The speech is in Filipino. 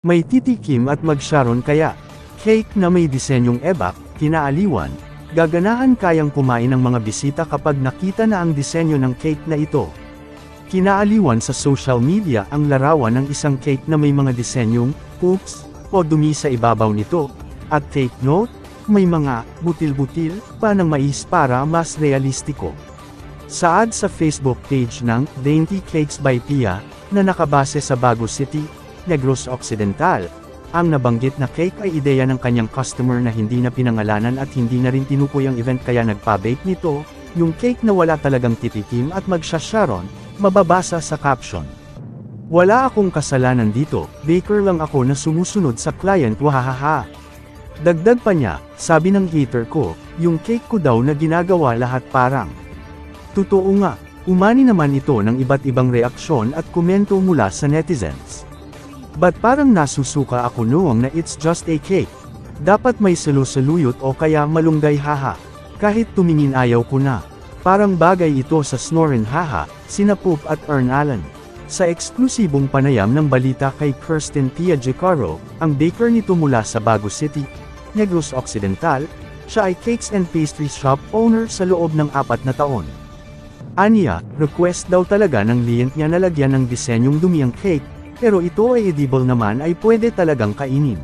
May titikim at magsharon kaya. Cake na may disenyong ebak, kinaaliwan. Gaganahan kayang kumain ng mga bisita kapag nakita na ang disenyo ng cake na ito. Kinaaliwan sa social media ang larawan ng isang cake na may mga disenyong, oops, o dumi sa ibabaw nito. At take note, may mga butil-butil pa ng mais para mas realistiko. Saad sa Facebook page ng Dainty Cakes by Pia, na nakabase sa Bago City, Negros Occidental. Ang nabanggit na cake ay ideya ng kanyang customer na hindi na pinangalanan at hindi na rin tinukoy ang event kaya nagpa-bake nito, yung cake na wala talagang titikim at magsasharon, mababasa sa caption. Wala akong kasalanan dito, baker lang ako na sumusunod sa client wahahaha. Dagdag pa niya, sabi ng hater ko, yung cake ko daw na ginagawa lahat parang. Totoo nga, umani naman ito ng iba't ibang reaksyon at komento mula sa netizens. But parang nasusuka ako noong na it's just a cake. Dapat may salusaluyot o kaya malunggay haha. Kahit tumingin ayaw ko na. Parang bagay ito sa Snorin haha, sina Poop at Ern Allen. Sa eksklusibong panayam ng balita kay Kirsten Pia Jicaro, ang baker nito mula sa Bago City, Negros Occidental, siya ay cakes and pastry shop owner sa loob ng 4 na taon. Aniya, request daw talaga ng client niya na lagyan ng disenyong dumi ang cake, pero ito ay edible naman ay pwede talagang kainin.